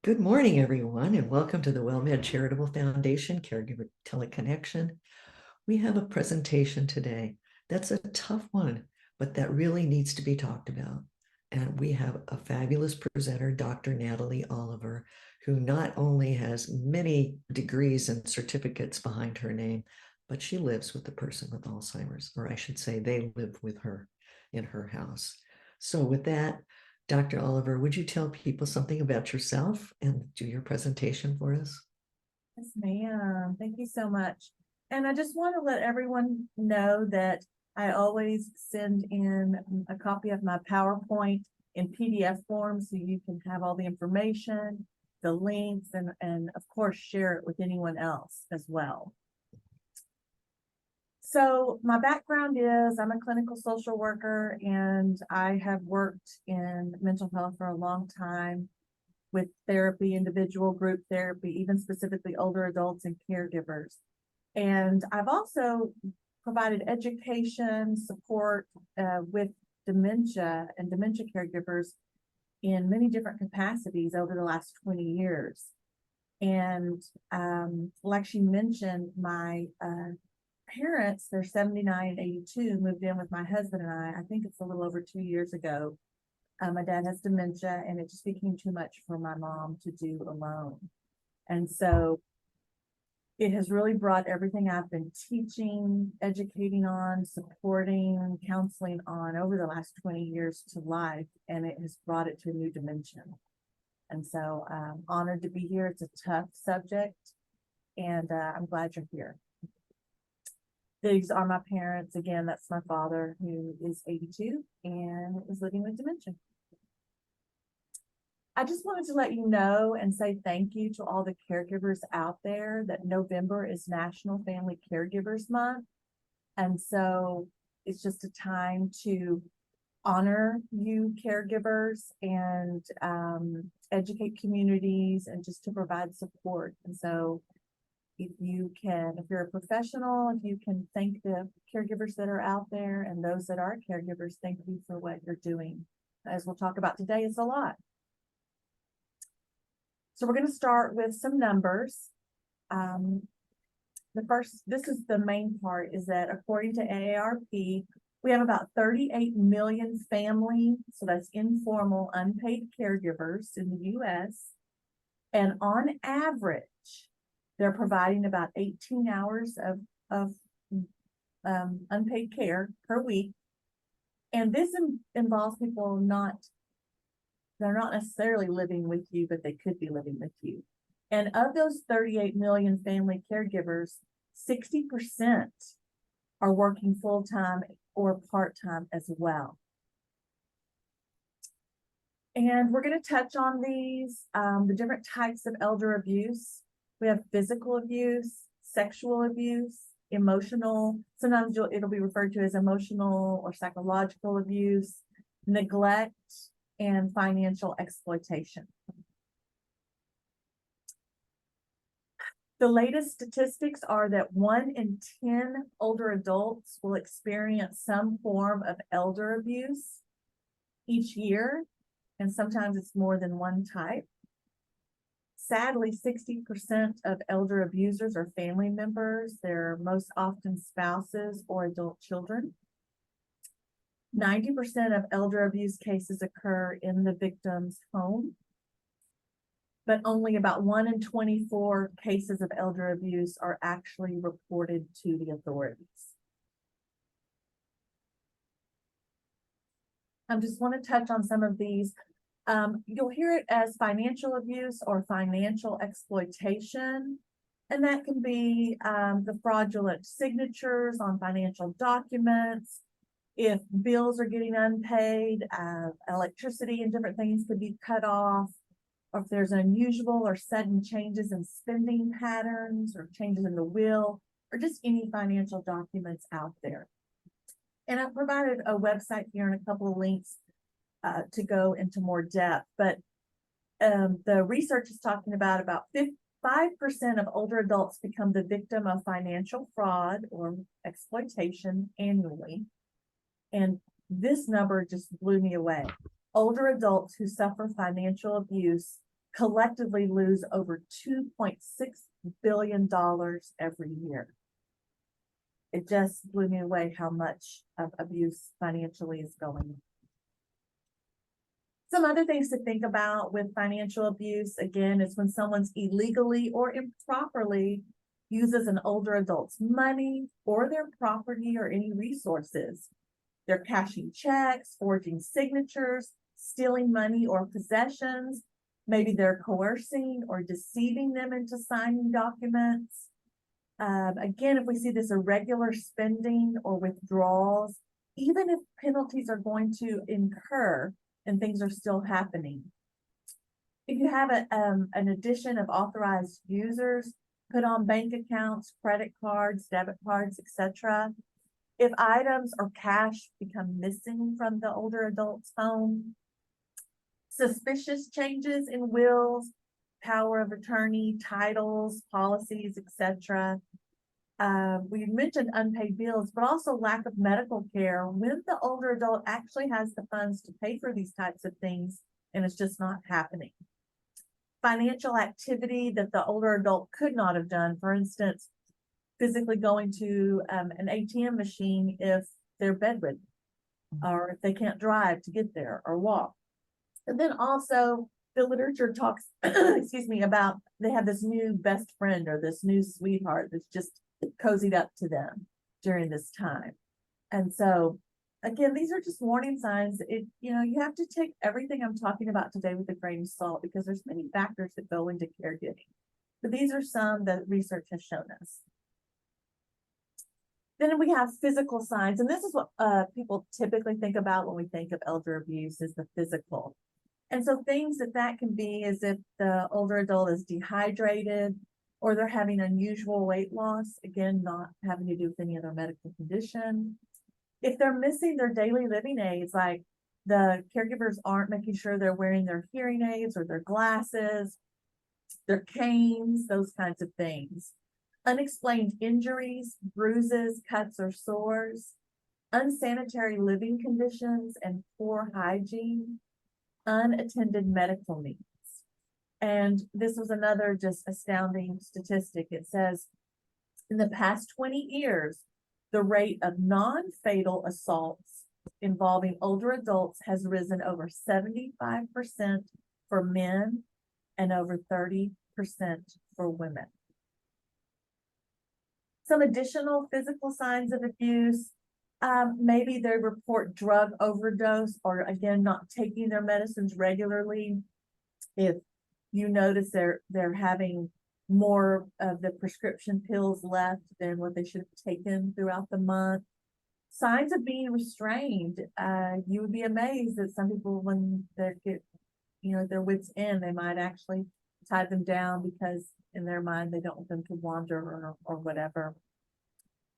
Good morning, everyone, and welcome to the WellMed Charitable Foundation Caregiver Teleconnection. We have a presentation today that's a tough one, but that really needs to be talked about. And we have a fabulous presenter, Dr. Natalee Oliver, who not only has many degrees and certificates behind her name, but she lives with the person with Alzheimer's, or I should say, they live with her in her house. So, with that, Dr. Oliver, would you tell people something about yourself and do your presentation for us? Yes, ma'am. Thank you so much. And I just want to let everyone know that I always send in a copy of my PowerPoint in PDF form so you can have all the information, the links, and of course, share it with anyone else as well. So my background is I'm a clinical social worker and I have worked in mental health for a long time with therapy, individual group therapy, even specifically older adults and caregivers. And I've also provided education support with dementia and dementia caregivers in many different capacities over the last 20 years. And like she mentioned, my parents, they're 79 and 82, moved in with my husband and I think it's a little over 2 years ago. My dad has dementia and it just became too much for my mom to do alone. And so it has really brought everything I've been teaching, educating on, supporting, counseling on over the last 20 years to life, and it has brought it to a new dimension. And so I'm honored to be here. It's a tough subject, and I'm glad you're here. These are my parents. Again, that's my father, who is 82 and is living with dementia. I just wanted to let you know and say thank you to all the caregivers out there that November is National Family Caregivers Month. And so it's just a time to honor you caregivers and educate communities and just to provide support. And so if you're a professional, if you can thank the caregivers that are out there and those that are caregivers, thank you for what you're doing. As we'll talk about today, it's a lot. So we're going to start with some numbers. This is the main part, is that according to AARP, we have about 38 million family, so that's informal, unpaid caregivers in the US. And on average, they're providing about 18 hours of unpaid care per week. And this involves people they're not necessarily living with you, but they could be living with you. And of those 38 million family caregivers, 60% are working full-time or part-time as well. And we're going to touch on these, the different types of elder abuse. We have physical abuse, sexual abuse, emotional, sometimes it'll be referred to as emotional or psychological abuse, neglect, and financial exploitation. The latest statistics are that 1 in 10 older adults will experience some form of elder abuse each year, and sometimes it's more than one type. Sadly, 60% of elder abusers are family members. They're most often spouses or adult children. 90% of elder abuse cases occur in the victim's home, but only about 1 in 24 cases of elder abuse are actually reported to the authorities. I just want to touch on some of these. You'll hear it as financial abuse or financial exploitation, and that can be the fraudulent signatures on financial documents. If bills are getting unpaid, electricity and different things could be cut off, or if there's unusual or sudden changes in spending patterns or changes in the will, or just any financial documents out there. And I've provided a website here and a couple of links to go into more depth, but the research is talking about 5% of older adults become the victim of financial fraud or exploitation annually. And this number just blew me away. Older adults who suffer financial abuse collectively lose over $2.6 billion every year. It just blew me away how much of abuse financially is going on. Some other things to think about with financial abuse, again, is when someone's illegally or improperly uses an older adult's money or their property or any resources. They're cashing checks, forging signatures, stealing money or possessions. Maybe they're coercing or deceiving them into signing documents. Again, if we see this irregular spending or withdrawals, even if penalties are going to incur and things are still happening. If you have an addition of authorized users, put on bank accounts, credit cards, debit cards, etc. If items or cash become missing from the older adult's home, suspicious changes in wills, power of attorney, titles, policies, etc. We mentioned unpaid bills, but also lack of medical care when the older adult actually has the funds to pay for these types of things and it's just not happening. Financial activity that the older adult could not have done, for instance, physically going to an ATM machine if they're bedridden or if they can't drive to get there or walk. And then also the literature talks, excuse me, about they have this new best friend or this new sweetheart that's just cozied up to them during this time. And so again, these are just warning signs. You have to take everything I'm talking about today with a grain of salt because there's many factors that go into caregiving. But these are some that research has shown us. Then we have physical signs, and this is what people typically think about when we think of elder abuse is the physical. And so things that can be is if the older adult is dehydrated or they're having unusual weight loss, again, not having to do with any other medical condition. If they're missing their daily living aids, like the caregivers aren't making sure they're wearing their hearing aids or their glasses, their canes, those kinds of things. Unexplained injuries, bruises, cuts, or sores, unsanitary living conditions and poor hygiene, unattended medical needs. And this was another just astounding statistic. It says in the past 20 years, the rate of non-fatal assaults involving older adults has risen over 75% for men and over 30% for women. Some additional physical signs of abuse, maybe they report drug overdose or again, not taking their medicines regularly. If you notice they're having more of the prescription pills left than what they should have taken throughout the month. Signs of being restrained. You would be amazed that some people, when they get, their wits end, they might actually tie them down because in their mind they don't want them to wander or whatever.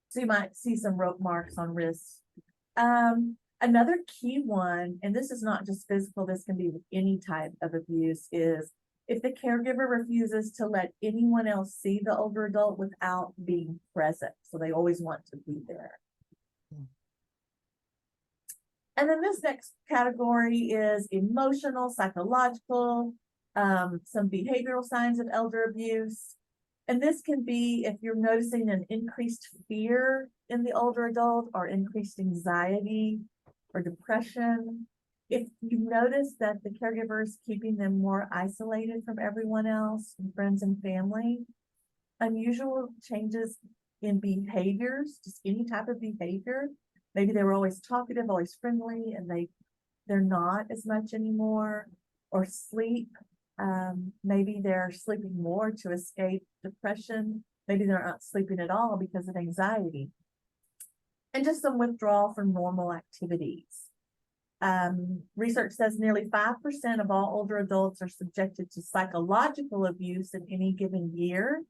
So you might see some rope marks on wrists. Another key one, and this is not just physical, this can be with any type of abuse, is if the caregiver refuses to let anyone else see the older adult without being present. So they always want to be there. And then this next category is emotional, psychological, some behavioral signs of elder abuse. And this can be if you're noticing an increased fear in the older adult or increased anxiety or depression. If you notice that the caregiver is keeping them more isolated from everyone else, from friends and family, unusual changes in behaviors, just any type of behavior. Maybe they were always talkative, always friendly, and they're not as much anymore. Or sleep. Maybe they're sleeping more to escape depression. Maybe they're not sleeping at all because of anxiety. And just some withdrawal from normal activities. Research says nearly 5% of all older adults are subjected to psychological abuse in any given year.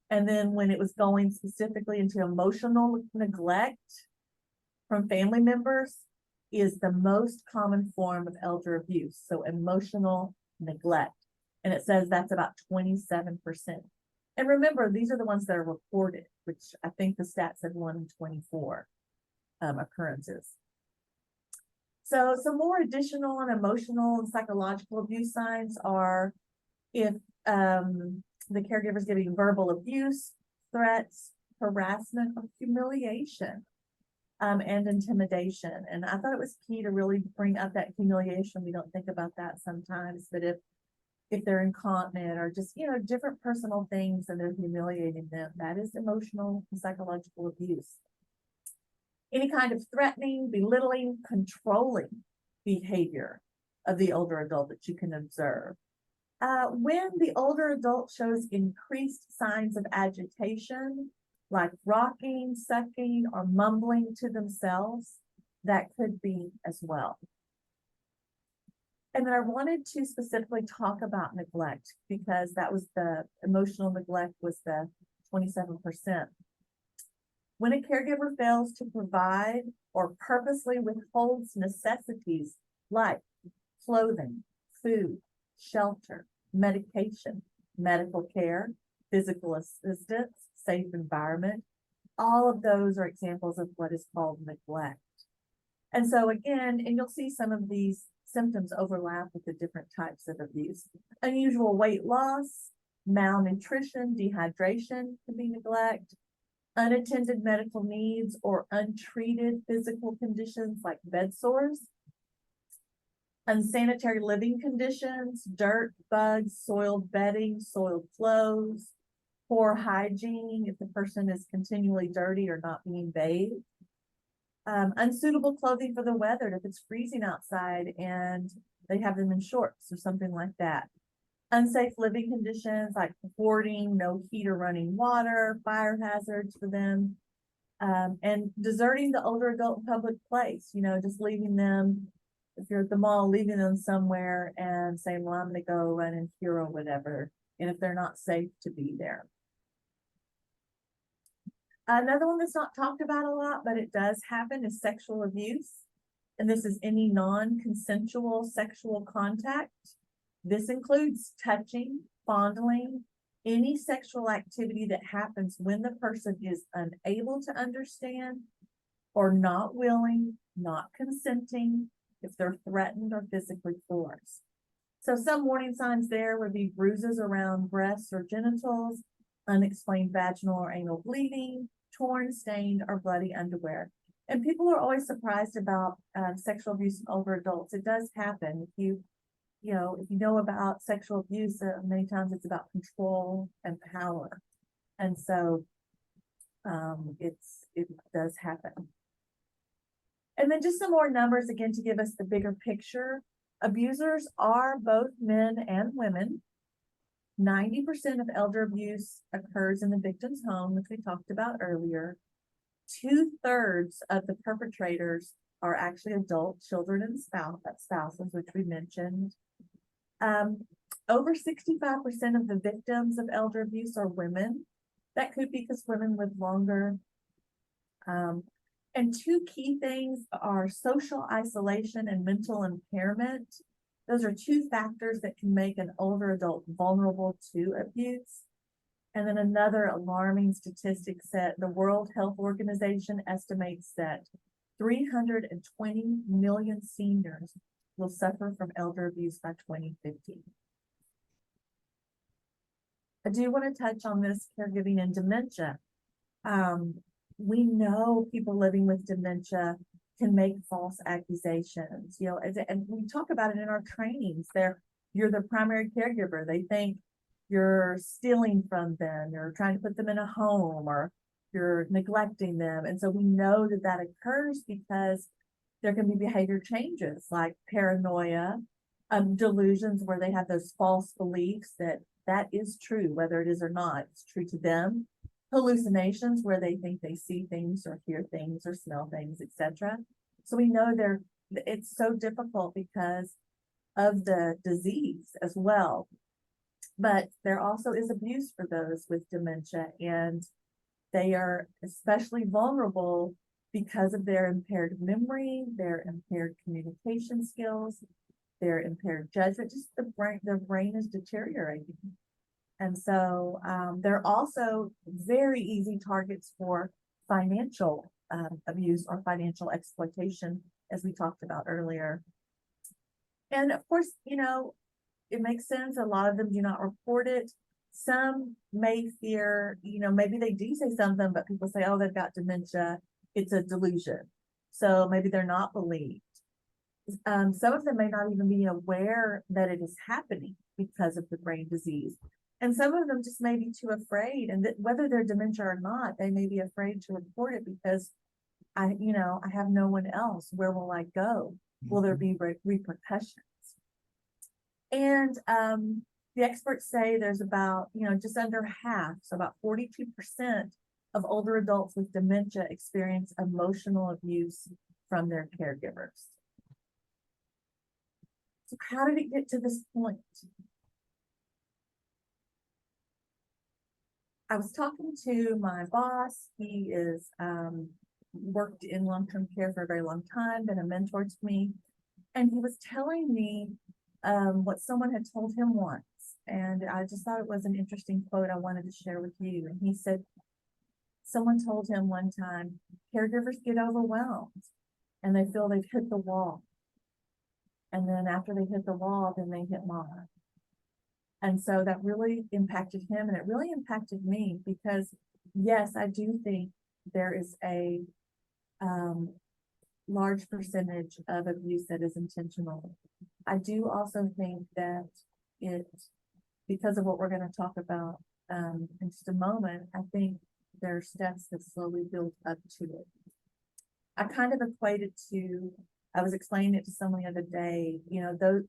And then when it was going specifically into emotional neglect from family members is the most common form of elder abuse. So emotional neglect. And it says that's about 27%. And remember, these are the ones that are reported, which I think the stat said 1 in 24 occurrences. So some more additional and emotional and psychological abuse signs are if the caregiver is giving verbal abuse, threats, harassment, or humiliation, and intimidation. And I thought it was key to really bring up that humiliation. We don't think about that sometimes, but if they're incontinent or just, different personal things and they're humiliating them, that is emotional and psychological abuse. Any kind of threatening, belittling, controlling behavior of the older adult that you can observe. When the older adult shows increased signs of agitation, like rocking, sucking, or mumbling to themselves, that could be as well. And then I wanted to specifically talk about neglect, because that was the emotional neglect was the 27%. When a caregiver fails to provide or purposely withholds necessities like clothing, food, shelter, medication, medical care, physical assistance, safe environment, all of those are examples of what is called neglect. And so again, and you'll see some of these symptoms overlap with the different types of abuse. Unusual weight loss, malnutrition, dehydration can be neglect, unattended medical needs or untreated physical conditions like bed sores, unsanitary living conditions, dirt, bugs, soiled bedding, soiled clothes, poor hygiene if the person is continually dirty or not being bathed, unsuitable clothing for the weather if it's freezing outside and they have them in shorts or something like that. Unsafe living conditions like hoarding, no heat or running water, fire hazards for them, and deserting the older adult in public place, just leaving them, if you're at the mall, leaving them somewhere and saying, well, I'm going to go run in here or whatever, and if they're not safe to be there. Another one that's not talked about a lot, but it does happen, is sexual abuse. And this is any non-consensual sexual contact. This includes touching, fondling, any sexual activity that happens when the person is unable to understand or not willing, not consenting, if they're threatened or physically forced. So some warning signs there would be bruises around breasts or genitals, unexplained vaginal or anal bleeding, torn, stained, or bloody underwear. And people are always surprised about sexual abuse in older adults. It does happen. If you know about sexual abuse, many times it's about control and power. And so it does happen. And then just some more numbers again to give us the bigger picture. Abusers are both men and women. 90% of elder abuse occurs in the victim's home, which we talked about earlier. 2/3 of the perpetrators are actually adult children and spouses, which we mentioned. Over 65% of the victims of elder abuse are women. That could be because women live longer. And two key things are social isolation and mental impairment. Those are two factors that can make an older adult vulnerable to abuse. And then another alarming statistic set, the World Health Organization estimates that 320 million seniors will suffer from elder abuse by 2050. I do want to touch on this caregiving and dementia. We know people living with dementia can make false accusations, and we talk about it in our trainings. You're the primary caregiver. They think you're stealing from them, you're trying to put them in a home, or you're neglecting them. And so we know that occurs because there can be behavior changes like paranoia, delusions where they have those false beliefs that is true, whether it is or not, it's true to them. Hallucinations where they think they see things or hear things or smell things, etc. So we know it's so difficult because of the disease as well. But there also is abuse for those with dementia, and they are especially vulnerable because of their impaired memory, their impaired communication skills, their impaired judgment. Just their brain is deteriorating. And so they're also very easy targets for financial abuse or financial exploitation, as we talked about earlier. And of course, it makes sense. A lot of them do not report it. Some may fear, maybe they do say something, but people say, oh, they've got dementia. It's a delusion. So maybe they're not believed. Some of them may not even be aware that it is happening because of the brain disease. And some of them just may be too afraid, and that whether they're dementia or not, they may be afraid to report it because I have no one else. Where will I go? Will there be repercussions? And the experts say there's about, just under half, so about 42% of older adults with dementia experience emotional abuse from their caregivers. So how did it get to this point? I was talking to my boss. He is worked in long-term care for a very long time, been a mentor to me. And he was telling me what someone had told him once. And I just thought it was an interesting quote I wanted to share with you. And he said, someone told him one time, caregivers get overwhelmed and they feel they've hit the wall. And then after they hit the wall, then they hit mom. And so that really impacted him, and it really impacted me because, yes, I do think there is a large percentage of abuse that is intentional. I do also think that because of what we're going to talk about in just a moment, I think there are steps that slowly build up to it. I kind of equated to, I was explaining it to someone the other day,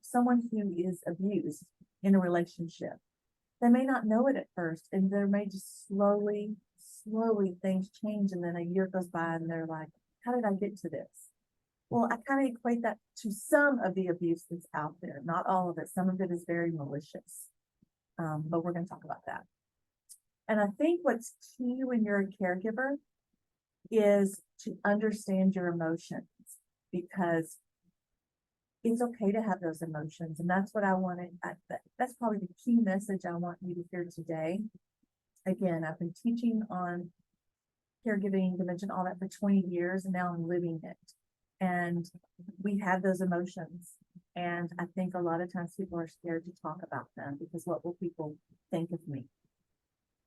someone who is abused in a relationship, they may not know it at first, and there may just slowly things change, and then a year goes by and they're like, how did I get to this? Well, I kind of equate that to some of the abuse that's out there, not all of it. Some of it is very malicious, but we're going to talk about that. And I think what's key when you're a caregiver is to understand your emotions, because it's okay to have those emotions. And that's what I wanted. That's probably the key message I want you to hear today. Again, I've been teaching on caregiving, dementia, all that for 20 years, and now I'm living it. And we have those emotions. And I think a lot of times people are scared to talk about them because what will people think of me?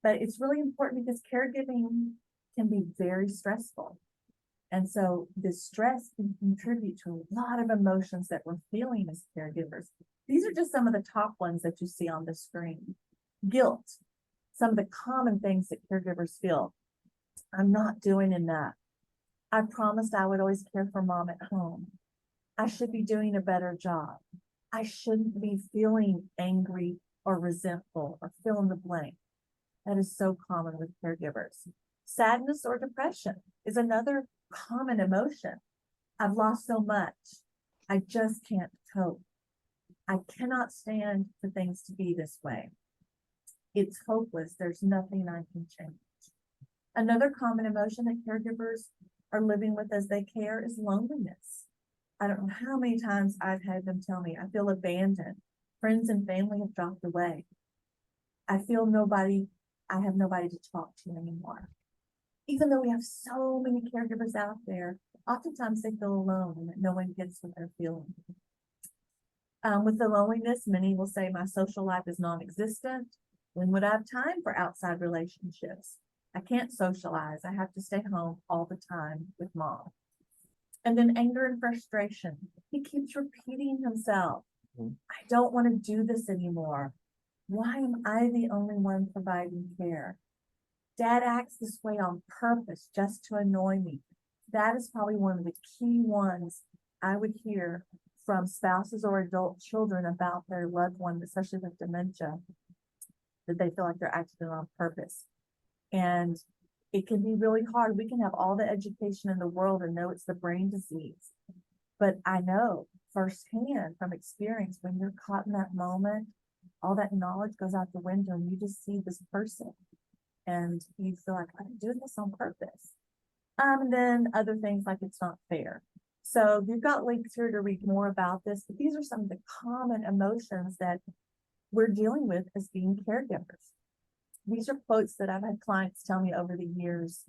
But it's really important because caregiving can be very stressful. And so this stress can contribute to a lot of emotions that we're feeling as caregivers. These are just some of the top ones that you see on the screen. Guilt, some of the common things that caregivers feel. I'm not doing enough. I promised I would always care for mom at home. I should be doing a better job. I shouldn't be feeling angry or resentful or fill in the blank. That is so common with caregivers. Sadness or depression is another common emotion. I've lost so much. I just can't cope. I cannot stand for things to be this way. It's hopeless. There's nothing I can change. Another common emotion that caregivers are living with as they care is loneliness. I don't know how many times I've had them tell me, I feel abandoned. Friends and family have dropped away. I have nobody to talk to anymore. Even though we have so many caregivers out there, oftentimes they feel alone and that no one gets what they're feeling. With the loneliness, many will say my social life is non-existent. When would I have time for outside relationships? I can't socialize. I have to stay home all the time with mom. And then anger and frustration. He keeps repeating himself. I don't want to do this anymore. Why am I the only one providing care? Dad acts this way on purpose just to annoy me. That is probably one of the key ones I would hear from spouses or adult children about their loved one, especially with dementia, that they feel like they're acting on purpose. And it can be really hard. We can have all the education in the world and know it's the brain disease. But I know firsthand from experience, when you're caught in that moment, all that knowledge goes out the window and you just see this person and you feel like, I'm doing this on purpose. And then other things like it's not fair. So you've got links here to read more about this, but these are some of the common emotions that we're dealing with as being caregivers. These are quotes that I've had clients tell me over the years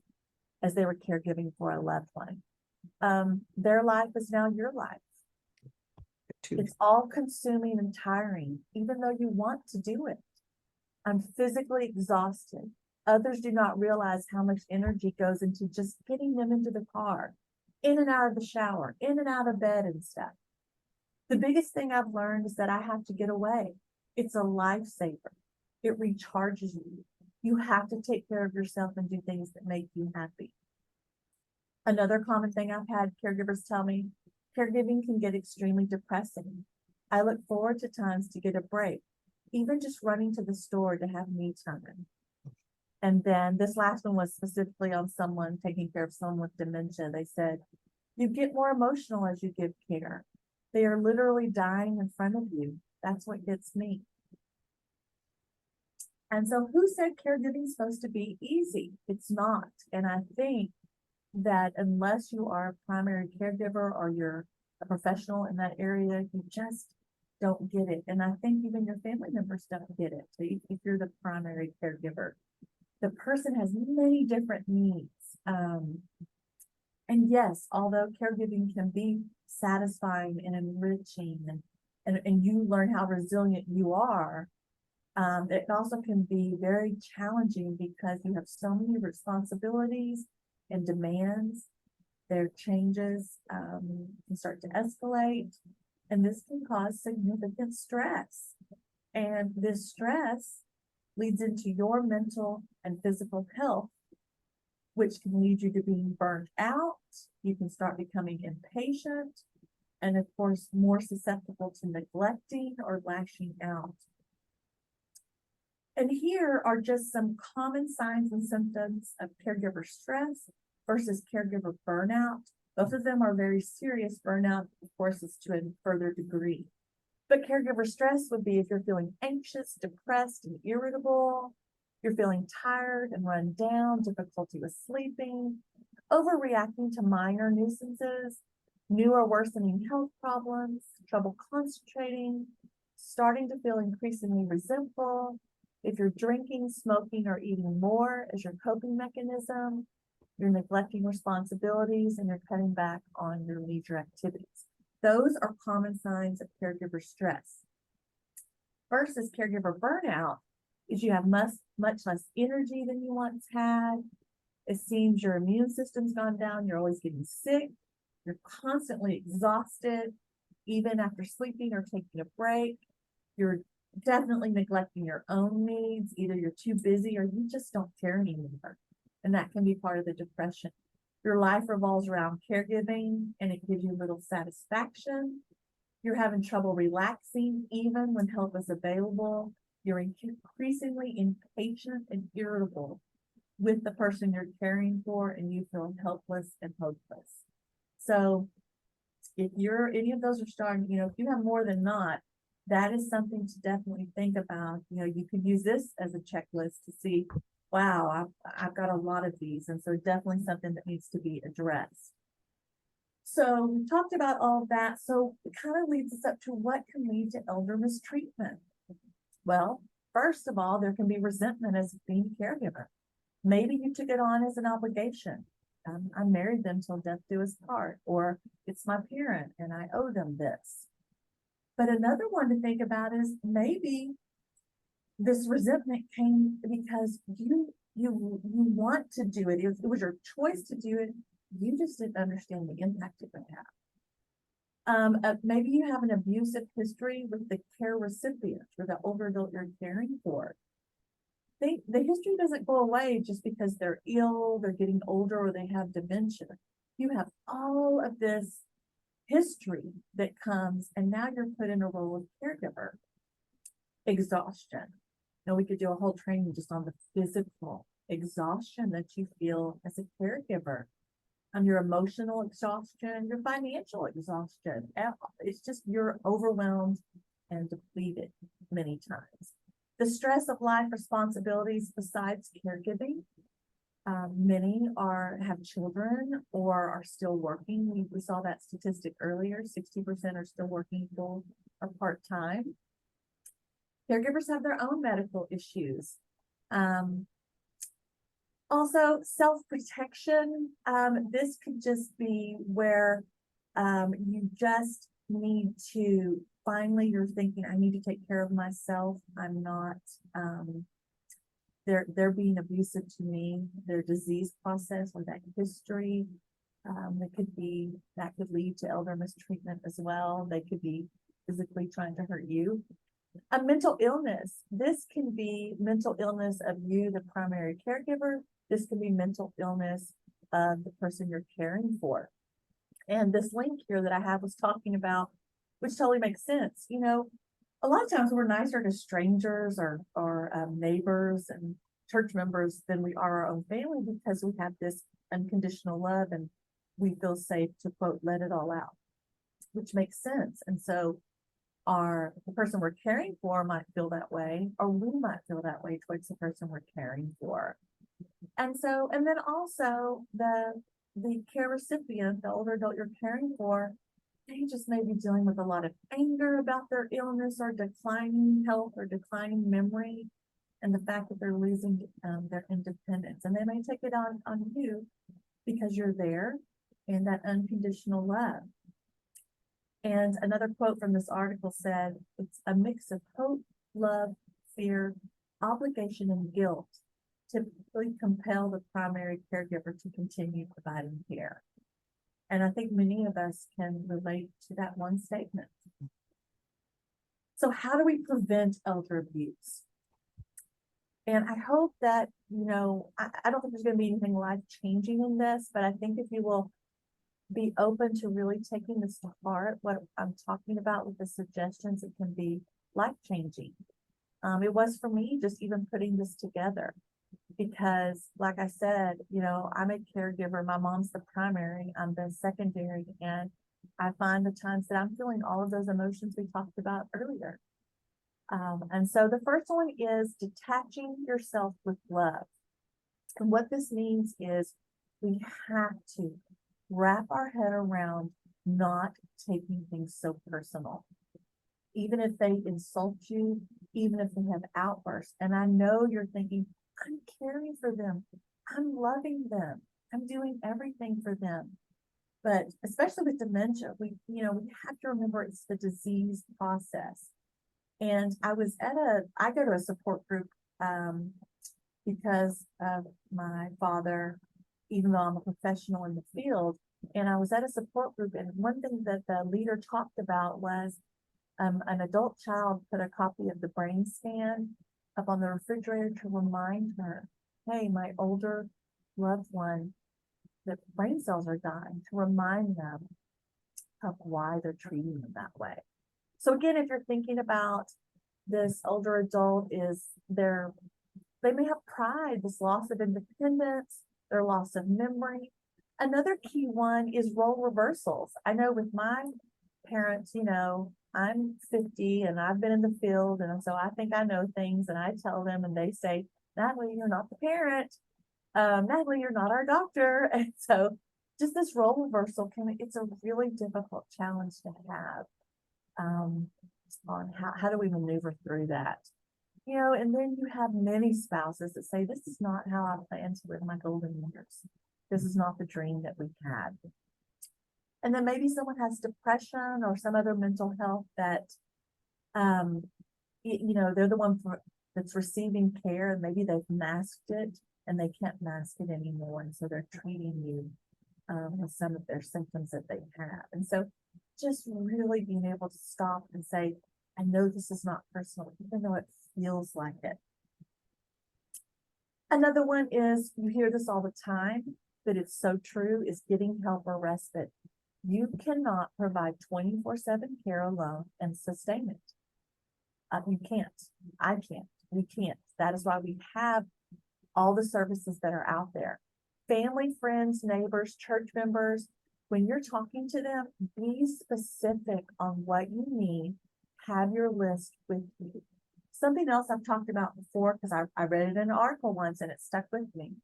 as they were caregiving for a loved one. Their life is now your life. too. It's all consuming and tiring, even though you want to do it. I'm physically exhausted. Others do not realize how much energy goes into just getting them into the car, in and out of the shower, in and out of bed and stuff. The biggest thing I've learned is that I have to get away. It's a lifesaver. It recharges you. You have to take care of yourself and do things that make you happy. Another common thing I've had caregivers tell me, caregiving can get extremely depressing. I look forward to times to get a break, even just running to the store to have me time. And then this last one was specifically on someone taking care of someone with dementia. They said, you get more emotional as you give care. They are literally dying in front of you. That's what gets me. And so who said caregiving is supposed to be easy? It's not. And I think that unless you are a primary caregiver or you're a professional in that area, you just don't get it. And I think even your family members don't get it. So if you're the primary caregiver, the person has many different needs. And yes, although caregiving can be satisfying and enriching and you learn how resilient you are, it also can be very challenging because you have so many responsibilities and demands. Their changes can start to escalate, and this can cause significant stress. And this stress leads into your mental and physical health, which can lead you to being burnt out. You can start becoming impatient, and of course, more susceptible to neglecting or lashing out. And here are just some common signs and symptoms of caregiver stress versus caregiver burnout. Both of them are very serious. Burnout, of course, is to a further degree. But caregiver stress would be if you're feeling anxious, depressed, and irritable, you're feeling tired and run down, difficulty with sleeping, overreacting to minor nuisances, new or worsening health problems, trouble concentrating, starting to feel increasingly resentful, if you're drinking, smoking, or eating more as your coping mechanism, you're neglecting responsibilities, and you're cutting back on your leisure activities. Those are common signs of caregiver stress. Versus caregiver burnout is you have much less energy than you once had. It seems your immune system's gone down. You're always getting sick. You're constantly exhausted, even after sleeping or taking a break. You're definitely neglecting your own needs. Either you're too busy or you just don't care anymore. And that can be part of the depression. Your life revolves around caregiving and it gives you little satisfaction. You're having trouble relaxing even when help is available. You're increasingly impatient and irritable with the person you're caring for, and you feel helpless and hopeless. So if you're any of those are starting, if you have more than not, that is something to definitely think about. You could use this as a checklist to see, wow, I've got a lot of these. And so definitely something that needs to be addressed. So we talked about all of that. So it kind of leads us up to what can lead to elder mistreatment. Well, first of all, there can be resentment as being a caregiver. Maybe you took it on as an obligation. I married them till death do us part, or it's my parent and I owe them this. But another one to think about is maybe this resentment came because you want to do it. It was your choice to do it. You just didn't understand the impact it would have. Maybe you have an abusive history with the care recipient or the older adult you're caring for. The history doesn't go away just because they're ill, they're getting older, or they have dementia. You have all of this history that comes, and now you're put in a role of caregiver. Exhaustion. Now we could do a whole training just on the physical exhaustion that you feel as a caregiver. Your emotional exhaustion, your financial exhaustion. It's just you're overwhelmed and depleted many times. The stress of life responsibilities besides caregiving. Many have children or are still working. We saw that statistic earlier. 60% are still working full or part-time. Caregivers have their own medical issues. Also, self-protection. This could just be where you just need to, finally you're thinking, I need to take care of myself. I'm not, they're being abusive to me, their disease process or that history. That could lead to elder mistreatment as well. They could be physically trying to hurt you. A mental illness. This can be mental illness of you, the primary caregiver. This can be mental illness of the person you're caring for. And this link here that I have was talking about, which totally makes sense. You know, a lot of times we're nicer to strangers or neighbors and church members than we are our own family because we have this unconditional love and we feel safe to quote, let it all out, which makes sense. And so the person we're caring for might feel that way, or we might feel that way towards the person we're caring for. And then also the care recipient, the older adult you're caring for, they just may be dealing with a lot of anger about their illness or declining health or declining memory, and the fact that they're losing their independence. And they may take it on you because you're there in that unconditional love. And another quote from this article said, it's a mix of hope, love, fear, obligation, and guilt typically compel the primary caregiver to continue providing care. And I think many of us can relate to that one statement. So how do we prevent elder abuse? And I hope that, you know, I don't think there's going to be anything life-changing in this, but I think if you will be open to really taking this to heart, what I'm talking about with the suggestions, it can be life-changing. It was for me just even putting this together because like I said, you know, I'm a caregiver. My mom's the primary, I'm the secondary, and I find the times that I'm feeling all of those emotions we talked about earlier. And so the first one is detaching yourself with love. And what this means is we have to wrap our head around not taking things so personal. Even if they insult you, even if they have outbursts. And I know you're thinking, I'm caring for them. I'm loving them. I'm doing everything for them. But especially with dementia, we have to remember it's the disease process. And I go to a support group because of my father, even though I'm a professional in the field. And I was at a support group, and one thing that the leader talked about was an adult child put a copy of the brain scan up on the refrigerator to remind her, hey, my older loved one, the brain cells are dying, to remind them of why they're treating them that way. So again, if you're thinking about this older adult they may have pride, this loss of independence, their loss of memory. Another key one is role reversals. I know with my parents, you know, I'm 50 and I've been in the field, and so I think I know things, and I tell them and they say, Natalee, you're not the parent. Natalee, you're not our doctor. And so just this role reversal it's a really difficult challenge to have on how do we maneuver through that. You know, and then you have many spouses that say, this is not how I plan to live my golden years. This is not the dream that we had. And then maybe someone has depression or some other mental health that, you know, they're the one that's receiving care, and maybe they've masked it and they can't mask it anymore. And so they're treating you with some of their symptoms that they have. And so just really being able to stop and say, I know this is not personal, even though it feels like it. Another one is, you hear this all the time, but it's so true, is getting help or respite. You cannot provide 24/7 care alone and sustain it. You can't. I can't. We can't. That is why we have all the services that are out there. Family, friends, neighbors, church members, when you're talking to them, be specific on what you need. Have your list with you. Something else I've talked about before, because I read it in an article once and it stuck with me.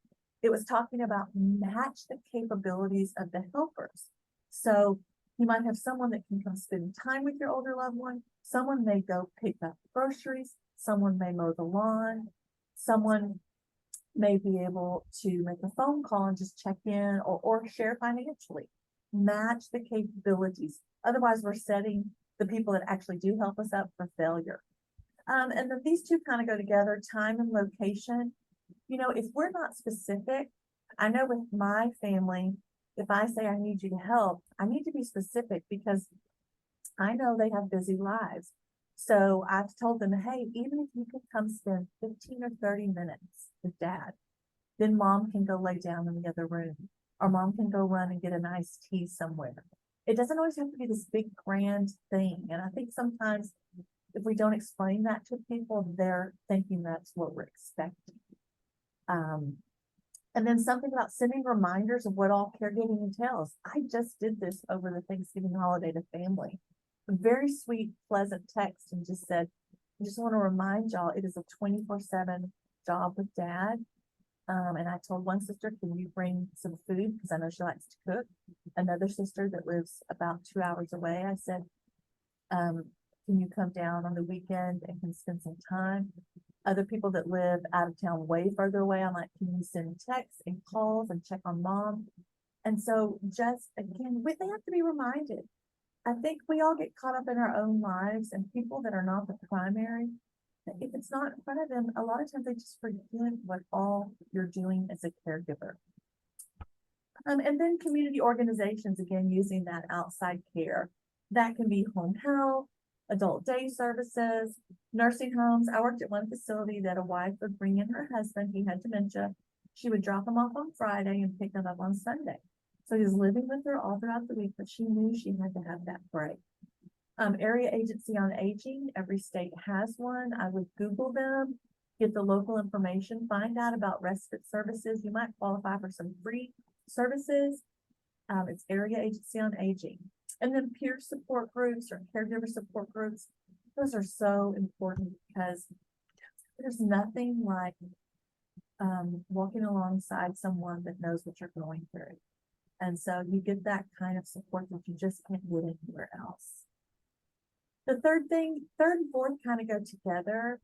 It was talking about match the capabilities of the helpers. So you might have someone that can come spend time with your older loved one. Someone may go pick up groceries. Someone may mow the lawn. Someone may be able to make a phone call and just check in or share financially. match the capabilities. Otherwise, we're setting the people that actually do help us up for failure. And then these two kind of go together, time and location. You know, if we're not specific, I know with my family, if I say I need you to help, I need to be specific because I know they have busy lives. So I've told them, hey, even if you could come spend 15 or 30 minutes with dad, then mom can go lay down in the other room, or mom can go run and get an iced tea somewhere. It doesn't always have to be this big grand thing. And I think sometimes if we don't explain that to people, they're thinking that's what we're expecting. And then something about sending reminders of what all caregiving entails. I just did this over the Thanksgiving holiday to family. A very sweet, pleasant text and just said, I just want to remind y'all, it is a 24/7 job with dad. And I told one sister, can you bring some food? Because I know she likes to cook. Another sister that lives about 2 hours away, I said, can you come down on the weekend and can spend some time? Other people that live out of town way further away, I'm like, can you send texts and calls and check on mom? And so just again, they have to be reminded. I think we all get caught up in our own lives, and people that are not the primary, if it's not in front of them, a lot of times they just forget what all you're doing as a caregiver. And then community organizations, again, using that outside care. That can be home health, adult day services, nursing homes. I worked at one facility that a wife would bring in her husband. He had dementia. She would drop him off on Friday and pick him up on Sunday. So he was living with her all throughout the week, but she knew she had to have that break. Area Agency on Aging, every state has one. I would Google them, get the local information, find out about respite services. You might qualify for some free services. It's Area Agency on Aging. And then peer support groups or caregiver support groups. Those are so important because there's nothing like walking alongside someone that knows what you're going through. And so you get that kind of support that you just can't get anywhere else. The third and fourth kind of go together.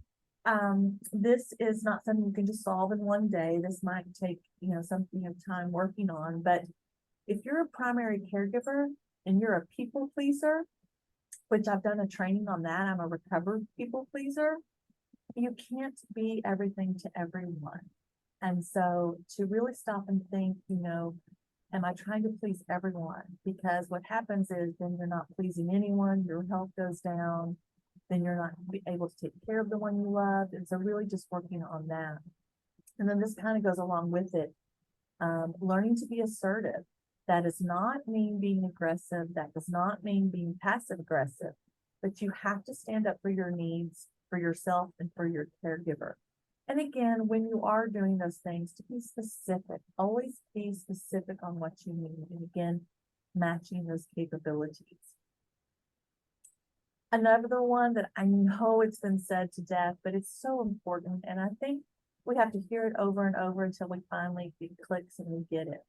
This is not something you can just solve in one day. This might take, something of time working on, but if you're a primary caregiver and you're a people pleaser, which I've done a training on that, I'm a recovered people pleaser, you can't be everything to everyone. And so to really stop and think, am I trying to please everyone? Because what happens is then you're not pleasing anyone, your health goes down, then you're not able to take care of the one you loved. And so really just working on that. And then this kind of goes along with it. Learning to be assertive. That does not mean being aggressive. That does not mean being passive aggressive, but you have to stand up for your needs, for yourself, and for your caregiver. And again, when you are doing those things, to be specific, always be specific on what you need. And again, matching those capabilities. Another one that I know it's been said to death, but it's so important. And I think we have to hear it over and over until we finally it clicks and we get it.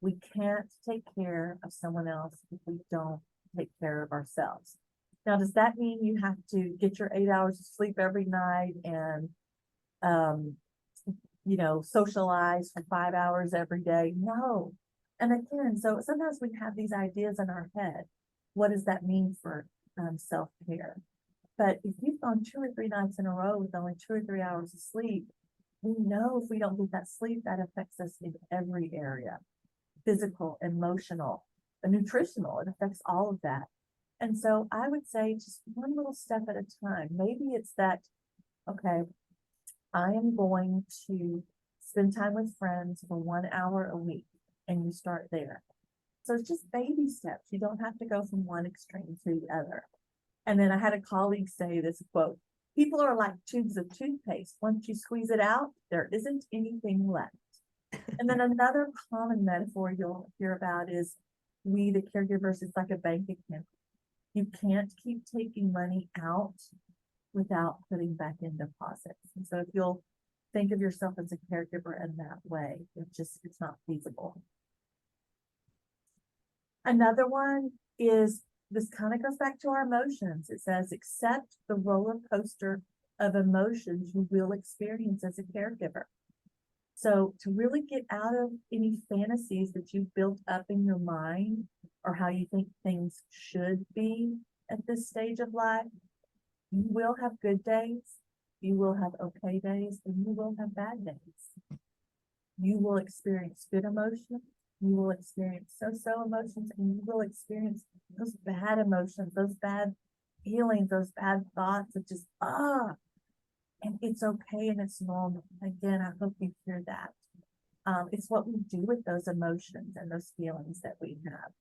We can't take care of someone else if we don't take care of ourselves. Now, does that mean you have to get your 8 hours of sleep every night and socialize for 5 hours every day? No. And again, so sometimes we have these ideas in our head. What does that mean for self-care? But if you've gone 2 or 3 nights in a row with only 2 or 3 hours of sleep, we know if we don't get that sleep, that affects us in every area. Physical, emotional, nutritional, it affects all of that. And so I would say just one little step at a time. Maybe it's that, okay, I am going to spend time with friends for 1 hour a week, and you start there. So it's just baby steps. You don't have to go from one extreme to the other. And then I had a colleague say this quote, people are like tubes of toothpaste. Once you squeeze it out, there isn't anything left. And then another common metaphor you'll hear about is we, the caregivers, it's like a bank account. You can't keep taking money out without putting back in deposits. And so if you'll think of yourself as a caregiver in that way, it's not feasible. Another one is, this kind of goes back to our emotions. It says, accept the roller coaster of emotions you will experience as a caregiver. So to really get out of any fantasies that you've built up in your mind or how you think things should be at this stage of life, you will have good days, you will have okay days, and you will have bad days. You will experience good emotions, you will experience so-so emotions, and you will experience those bad emotions, those bad feelings, those bad thoughts of just, and it's okay and it's normal. Again, I hope you hear that. It's what we do with those emotions and those feelings that we have.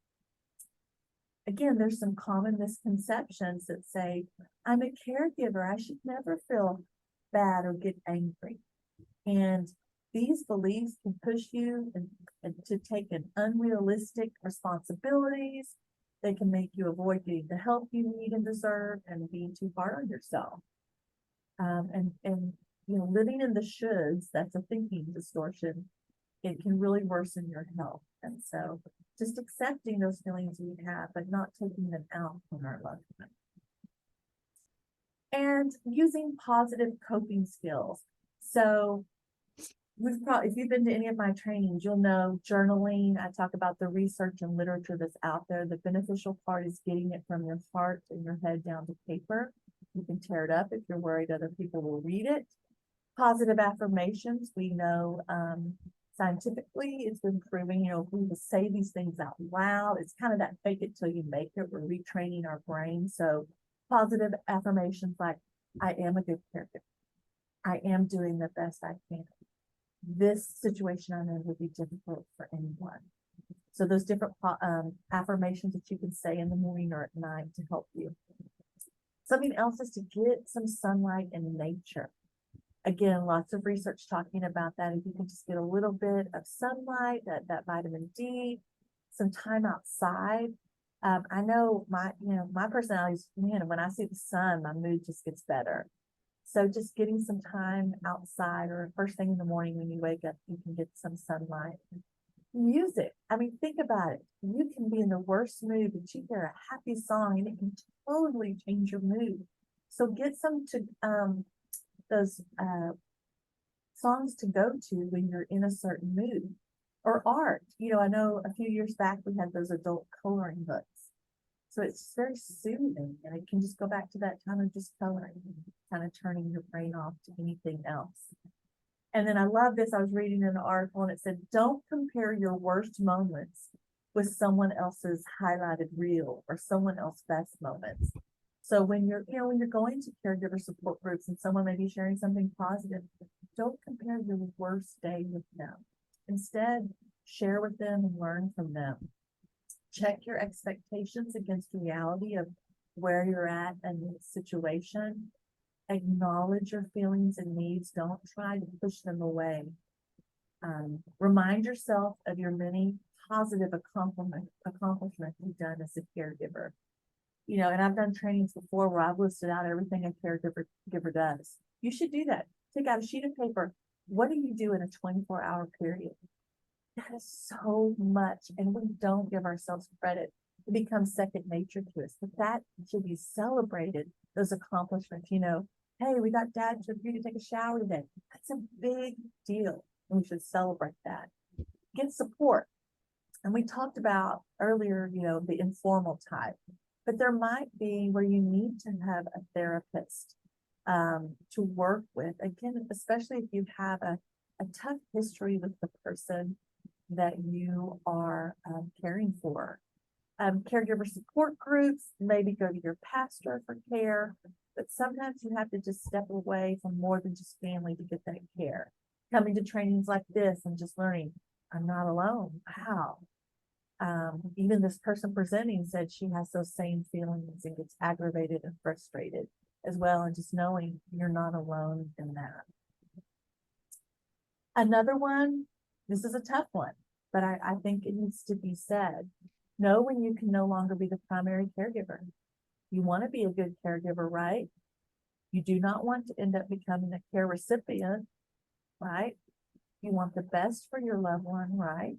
Again, there's some common misconceptions that say, I'm a caregiver, I should never feel bad or get angry. And these beliefs can push you and to take an unrealistic responsibilities. They can make you avoid getting the help you need and deserve and being too hard on yourself. And living in the shoulds, that's a thinking distortion. It can really worsen your health. And so just accepting those feelings we have, but not taking them out on our loved ones. And using positive coping skills. So if you've been to any of my trainings, you'll know journaling. I talk about the research and literature that's out there. The beneficial part is getting it from your heart and your head down to paper. You can tear it up if you're worried other people will read it. Positive affirmations, we know scientifically it's been proven, if we say these things out loud, it's kind of that fake it till you make it. We're retraining our brain. So positive affirmations like, I am a good caregiver. I am doing the best I can. This situation I'm in would be difficult for anyone. So those different affirmations that you can say in the morning or at night to help you. Something else is to get some sunlight in nature. Again, lots of research talking about that. If you can just get a little bit of sunlight, that vitamin D, some time outside. I know my personality is, when I see the sun, my mood just gets better. So just getting some time outside or first thing in the morning when you wake up, you can get some sunlight. Music. I mean, think about it. You can be in the worst mood, but you hear a happy song and it can totally change your mood. So get some those songs to go to when you're in a certain mood. Or art. I know a few years back we had those adult coloring books. So it's very soothing and it can just go back to that time of just coloring, kind of turning your brain off to anything else. And then I love this. I was reading an article and it said, don't compare your worst moments with someone else's highlighted reel or someone else's best moments. So when you're going to caregiver support groups and someone may be sharing something positive, don't compare your worst day with them. Instead, share with them and learn from them. Check your expectations against reality of where you're at and the situation. Acknowledge your feelings and needs. Don't try to push them away. Remind yourself of your many positive accomplishments you've done as a caregiver. And I've done trainings before where I've listed out everything a caregiver does. You should do that. Take out a sheet of paper. What do you do in a 24-hour period? That is so much, and we don't give ourselves credit. It becomes second nature to us, but that should be celebrated, those accomplishments. Hey, we got Dad to agree to take a shower today. That's a big deal, and we should celebrate that. Get support. And we talked about earlier, the informal type, but there might be where you need to have a therapist to work with. Again, especially if you have a tough history with the person that you are caring for. Caregiver support groups, maybe go to your pastor for care, but sometimes you have to just step away from more than just family to get that care. Coming to trainings like this and just learning, I'm not alone. Wow. Even this person presenting said she has those same feelings and gets aggravated and frustrated as well. And just knowing you're not alone in that. Another one, this is a tough one, but I think it needs to be said. Know when you can no longer be the primary caregiver. You want to be a good caregiver, right? You do not want to end up becoming a care recipient, right? You want the best for your loved one, right?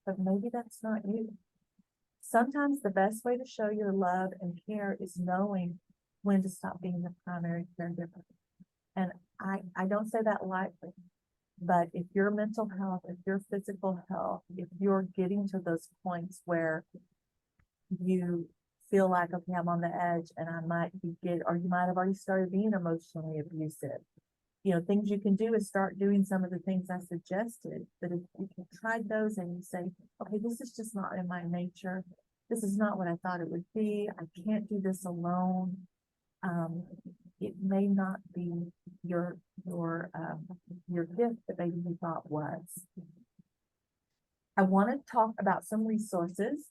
But maybe that's not you. Sometimes the best way to show your love and care is knowing when to stop being the primary caregiver. And I don't say that lightly. But if your mental health, if your physical health, if you're getting to those points where you feel like, okay, I'm on the edge and I might or you might have already started being emotionally abusive. Things you can do is start doing some of the things I suggested. But if you tried those and you say, okay, this is just not in my nature. This is not what I thought it would be. I can't do this alone. It may not be your gift that maybe you thought was. I want to talk about some resources.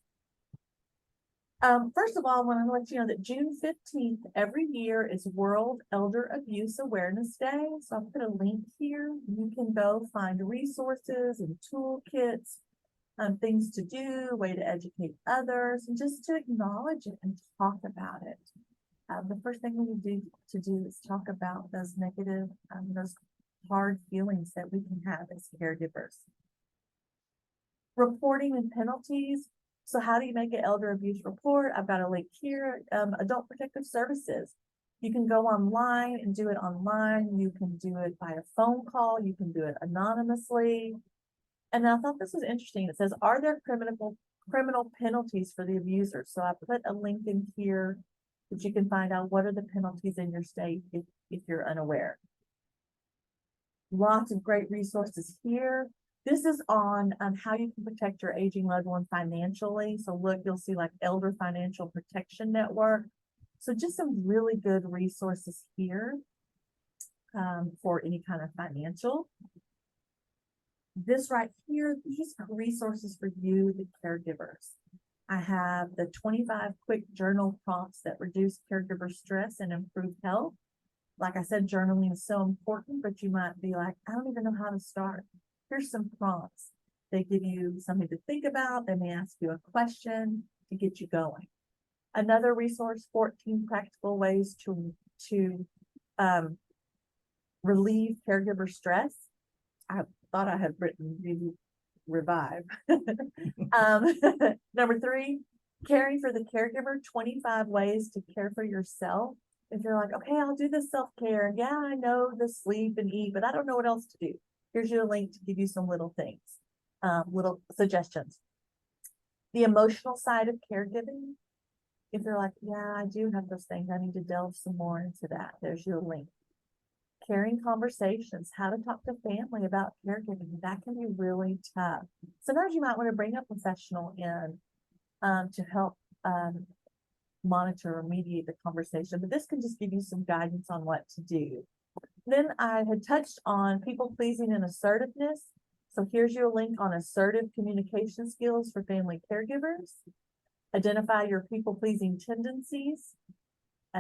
First of all, I want to let you know that June 15th every year is World Elder Abuse Awareness Day. So I'll put a link here. You can go find resources and toolkits, things to do, way to educate others, and just to acknowledge it and talk about it. The first thing we need to do is talk about those negative, those hard feelings that we can have as caregivers. Reporting and penalties. So how do you make an elder abuse report? I've got a link here. Adult Protective Services. You can go online and do it online. You can do it by a phone call. You can do it anonymously. And I thought this was interesting. It says, are there criminal penalties for the abuser? So I put a link in here that you can find out what are the penalties in your state if you're unaware. Lots of great resources here. This is on how you can protect your aging loved one financially. So look, you'll see like Elder Financial Protection Network. So just some really good resources here for any kind of financial. This right here, these are resources for you, the caregivers. I have the 25 quick journal prompts that reduce caregiver stress and improve health. Like I said, journaling is so important, but you might be like, I don't even know how to start. Here's some prompts. They give you something to think about. They may ask you a question to get you going. Another resource, 14 practical ways to relieve caregiver stress. I thought I had written revive. Number 3, caring for the caregiver, 25 ways to care for yourself. If you're like, okay, I'll do the self-care. Yeah, I know the sleep and eat, but I don't know what else to do. Here's your link to give you some little things, little suggestions. The emotional side of caregiving. If you're like, yeah, I do have those things, I need to delve some more into that. There's your link. Caring conversations, how to talk to family about caregiving. That can be really tough. Sometimes you might want to bring a professional in to help monitor or mediate the conversation, but this can just give you some guidance on what to do. Then I had touched on people pleasing and assertiveness. So here's your link on assertive communication skills for family caregivers. Identify your people pleasing tendencies.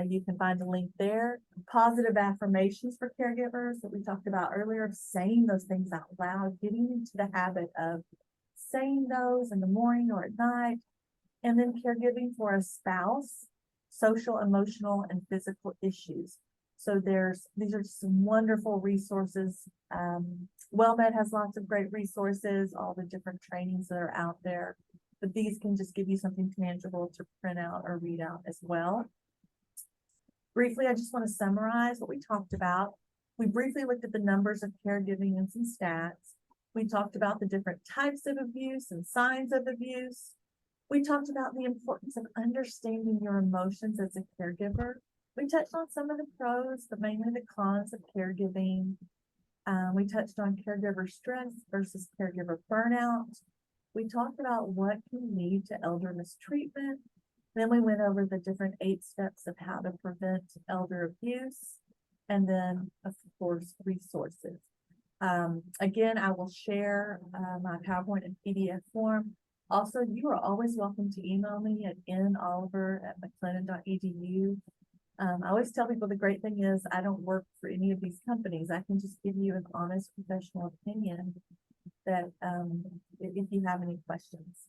You can find a link there. Positive affirmations for caregivers that we talked about earlier, saying those things out loud, getting into the habit of saying those in the morning or at night. And then caregiving for a spouse, social, emotional, and physical issues. So these are some wonderful resources. WellMed has lots of great resources, all the different trainings that are out there, but these can just give you something tangible to print out or read out as well. Briefly, I just want to summarize what we talked about. We briefly looked at the numbers of caregiving and some stats. We talked about the different types of abuse and signs of abuse. We talked about the importance of understanding your emotions as a caregiver. We touched on some of the pros, but mainly the cons of caregiving. We touched on caregiver stress versus caregiver burnout. We talked about what can lead to elder mistreatment. Then we went over the different 8 steps of how to prevent elder abuse. And then, of course, resources. Again, I will share my PowerPoint in PDF form. Also, you are always welcome to email me at noliver@mclennan.edu. I always tell people the great thing is I don't work for any of these companies. I can just give you an honest professional opinion that if you have any questions.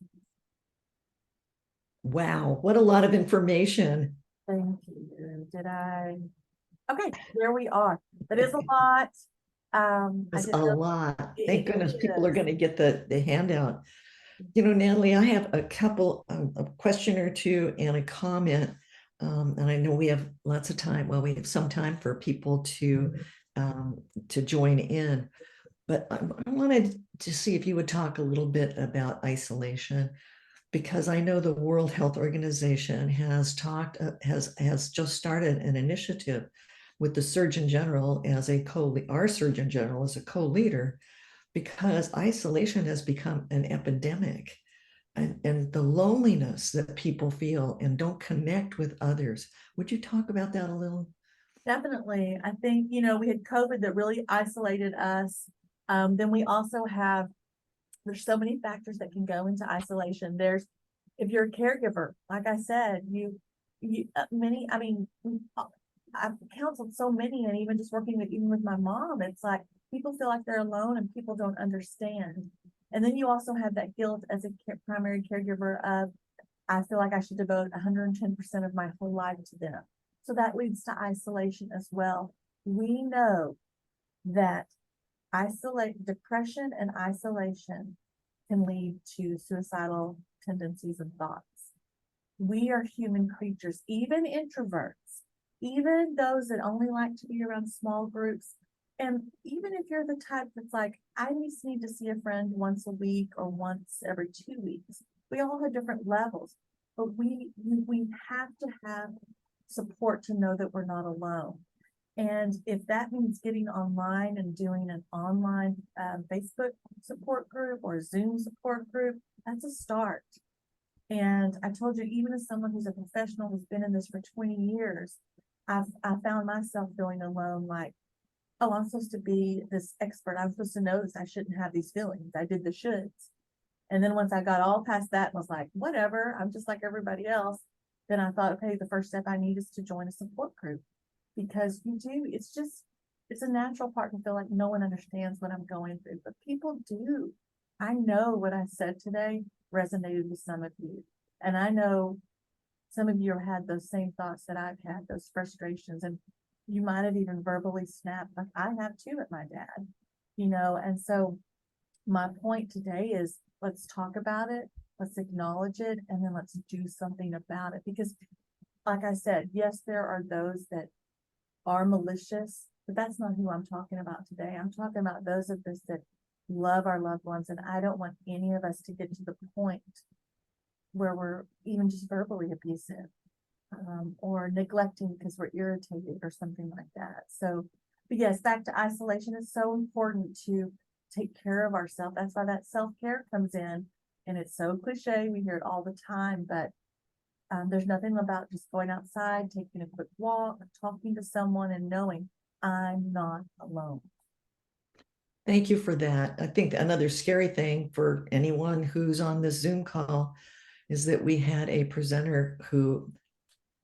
Wow, what a lot of information. Thank you. Okay, there we are. That is a lot. It's a lot. Thank goodness people are is. going to get the handout. Natalee, I have a couple, a question or two and a comment. And I know we have lots of time. Well, we have some time for people to join in. But I wanted to see if you would talk a little bit about isolation, because I know the World Health Organization has talked, has just started an initiative with the Surgeon General as our Surgeon General as a co-leader, because isolation has become an epidemic, and the loneliness that people feel and don't connect with others. Would you talk about that a little? Definitely. I think, we had COVID that really isolated us. Then we also have, there's so many factors that can go into isolation. If you're a caregiver, like I said, I mean, I've counseled so many, and even just working even with my mom, it's like people feel like they're alone and people don't understand. And then you also have that guilt as a primary caregiver of, I feel like I should devote 110% of my whole life to them. So that leads to isolation as well. We know that depression and isolation can lead to suicidal tendencies and thoughts. We are human creatures, even introverts, even those that only like to be around small groups. And even if you're the type that's like, I just need to see a friend once a week or once every 2 weeks, we all have different levels, but we have to have support to know that we're not alone. And if that means getting online and doing an online Facebook support group or Zoom support group, that's a start. And I told you, even as someone who's a professional who's been in this for 20 years, I found myself feeling alone, like, oh, I'm supposed to be this expert. I'm supposed to know this. I shouldn't have these feelings. I did the shoulds. And then once I got all past that and was like, whatever, I'm just like everybody else, then I thought, okay, the first step I need is to join a support group, because it's a natural part to feel like no one understands what I'm going through, but people do. I know what I said today resonated with some of you. And I know some of you have had those same thoughts that I've had, those frustrations, and you might have even verbally snapped, like I have too at my dad, and so my point today is, let's talk about it, let's acknowledge it, and then let's do something about it. Because like I said, yes, there are those that are malicious, but that's not who I'm talking about today. I'm talking about those of us that love our loved ones, and I don't want any of us to get to the point where we're even just verbally abusive, or neglecting because we're irritated or something like that. So, but yes, back to isolation. It's so important to take care of ourselves. That's why that self-care comes in, and it's so cliche. We hear it all the time, but there's nothing about just going outside, taking a quick walk, talking to someone, and knowing I'm not alone. Thank you for that. I think another scary thing for anyone who's on this Zoom call is that we had a presenter who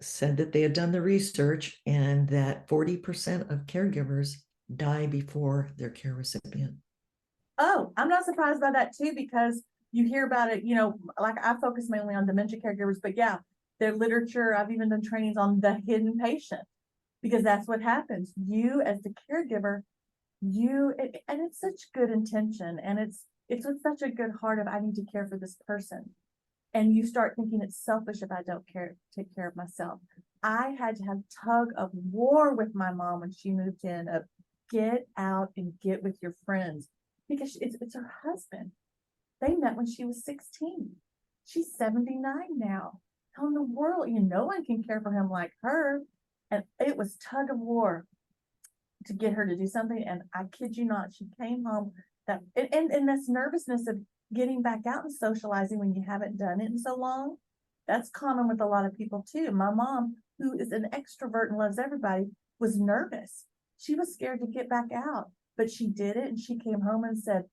said that they had done the research and that 40% of caregivers die before their care recipient. Oh, I'm not surprised by that too, because you hear about it, like I focus mainly on dementia caregivers, but yeah, their literature, I've even done trainings on the hidden patient, because that's what happens. You as the caregiver, and it's such good intention, and it's with such a good heart of, I need to care for this person. And you start thinking it's selfish if I don't take care of myself. I had to have tug of war with my mom when she moved in of, get out and get with your friends, because it's her husband. They met when she was 16. She's 79 now. How in the world, no one can care for him like her. And it was tug of war to get her to do something. And I kid you not, she came home and this nervousness of getting back out and socializing when you haven't done it in so long. That's common with a lot of people too. My mom, who is an extrovert and loves everybody, was nervous. She was scared to get back out, but she did it. And she came home and said,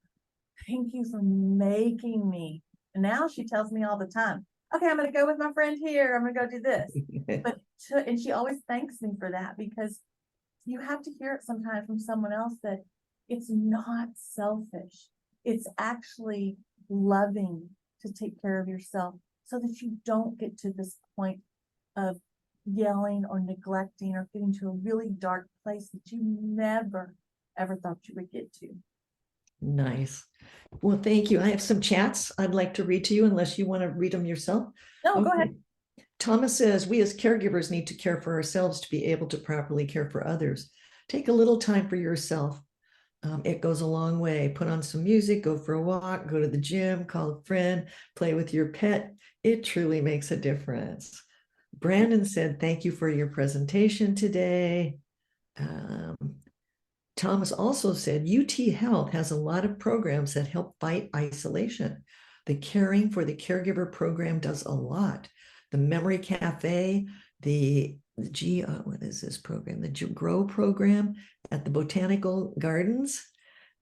thank you for making me. And now she tells me all the time, okay, I'm going to go with my friend here. I'm going to go do this. And she always thanks me for that, because you have to hear it sometimes from someone else that it's not selfish. It's actually loving to take care of yourself so that you don't get to this point of yelling or neglecting or getting to a really dark place that you never, ever thought you would get to. Nice. Well, thank you. I have some chats I'd like to read to you, unless you want to read them yourself. No, go ahead. Thomas says, we as caregivers need to care for ourselves to be able to properly care for others. Take a little time for yourself. It goes a long way. Put on some music, go for a walk, go to the gym, call a friend, play with your pet. It truly makes a difference. Brandon said, thank you for your presentation today. Thomas also said, UT Health has a lot of programs that help fight isolation. The Caring for the Caregiver program does a lot. The Memory Cafe, what is this program? The Grow program at the Botanical Gardens.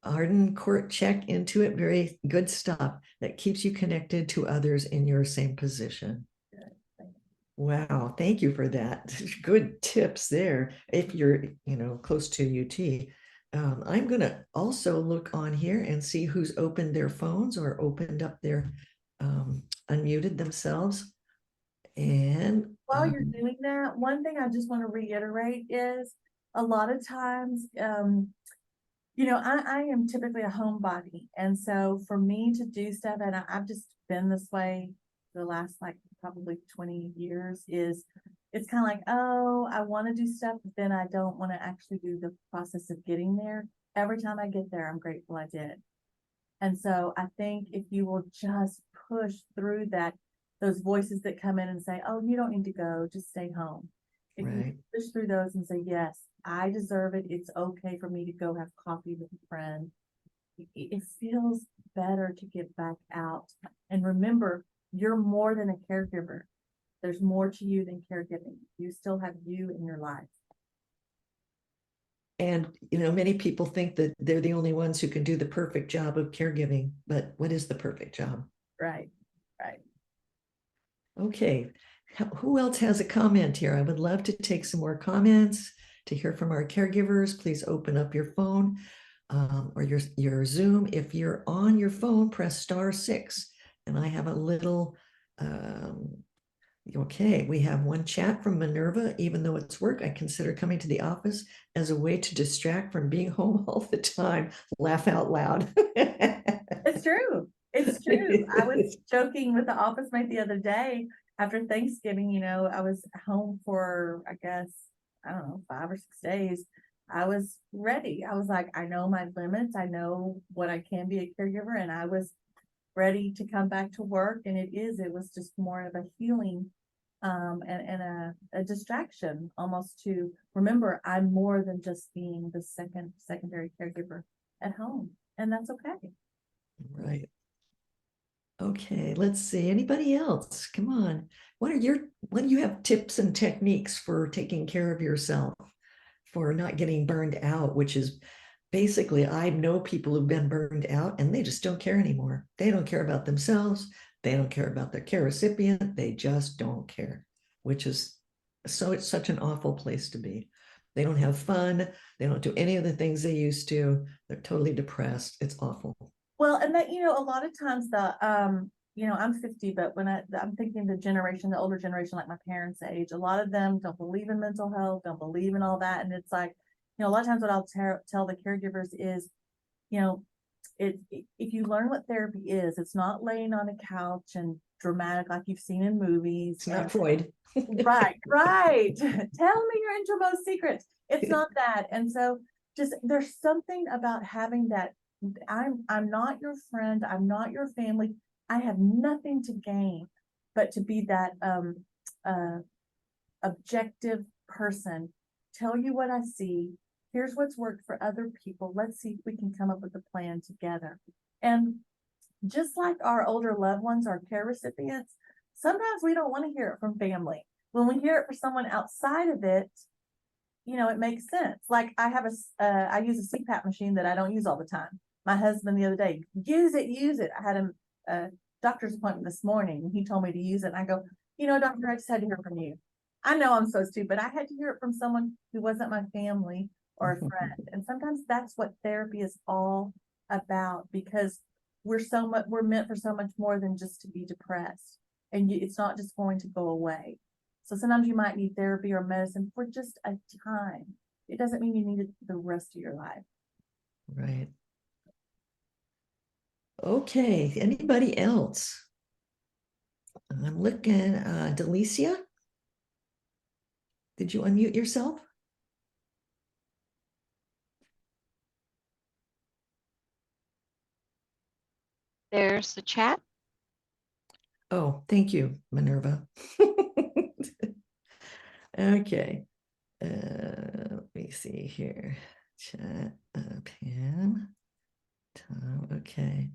Arden Court, check into it. Very good stuff that keeps you connected to others in your same position. Wow, thank you for that. Good tips there. If you're, close to UT. I'm going to also look on here and see who's opened their phones or opened up their, unmuted themselves. And while you're doing that, one thing I just want to reiterate is a lot of times, I am typically a homebody. And so for me to do stuff, and I've just been this way the last like probably 20 years, it's kind of like, oh, I want to do stuff, but then I don't want to actually do the process of getting there. Every time I get there, I'm grateful I did. And so I think if you will just push through those voices that come in and say, oh, you don't need to go, just stay home. If you push through those and say, yes, I deserve it. It's okay for me to go have coffee with a friend. It feels better to get back out. And remember, you're more than a caregiver. There's more to you than caregiving. You still have you in your life. And, many people think that they're the only ones who can do the perfect job of caregiving, but what is the perfect job? Right. Okay. Who else has a comment here? I would love to take some more comments to hear from our caregivers. Please open up your phone or your Zoom. If you're on your phone, press *6. And I have a little, okay, we have one chat from Minerva. Even though it's work, I consider coming to the office as a way to distract from being home all the time. Laugh out loud. It's true. It's true. I was joking with the office mate the other day after Thanksgiving. I was home for, I guess, I don't know, 5 or 6 days. I was ready. I was like, I know my limits. I know what I can be a caregiver, and I was ready to come back to work. And it was just more of a healing and a distraction, almost, to remember I'm more than just being the secondary caregiver at home, and that's okay. Right. Okay, let's see. Anybody else? Come on. What do you have tips and techniques for taking care of yourself, for not getting burned out, which is basically, I know people who've been burned out and they just don't care anymore. They don't care about themselves. They don't care about their care recipient. They just don't care, which is it's such an awful place to be. They don't have fun. They don't do any of the things they used to. They're totally depressed. It's awful. Well, and that, a lot of times I'm 50, but when I'm thinking the older generation, like my parents' age, a lot of them don't believe in mental health, don't believe in all that. And it's like, a lot of times what I'll tell the caregivers is, if you learn what therapy is, it's not laying on a couch and dramatic like you've seen in movies. It's not Freud. Right. Tell me your innermost secrets. It's not that. And so there's something about having that. I'm not your friend. I'm not your family. I have nothing to gain but to be that objective person. Tell you what I see. Here's what's worked for other people. Let's see if we can come up with a plan together. And just like our older loved ones, our care recipients, sometimes we don't want to hear it from family. When we hear it from someone outside of it, it makes sense. Like I use a CPAP machine that I don't use all the time. My husband the other day, use it. I had a doctor's appointment this morning, and he told me to use it. And I go, doctor, I just had to hear from you. I know I'm supposed to, but I had to hear it from someone who wasn't my family or a friend. And sometimes that's what therapy is all about, because we're meant for so much more than just to be depressed. And it's not just going to go away. So sometimes you might need therapy or medicine for just a time. It doesn't mean you need it the rest of your life. Right. Okay, anybody else? I'm looking, Delicia, did you unmute yourself? There's the chat. Oh, thank you, Minerva. Okay. Let me see here. Chat, Pam, Tom. Okay.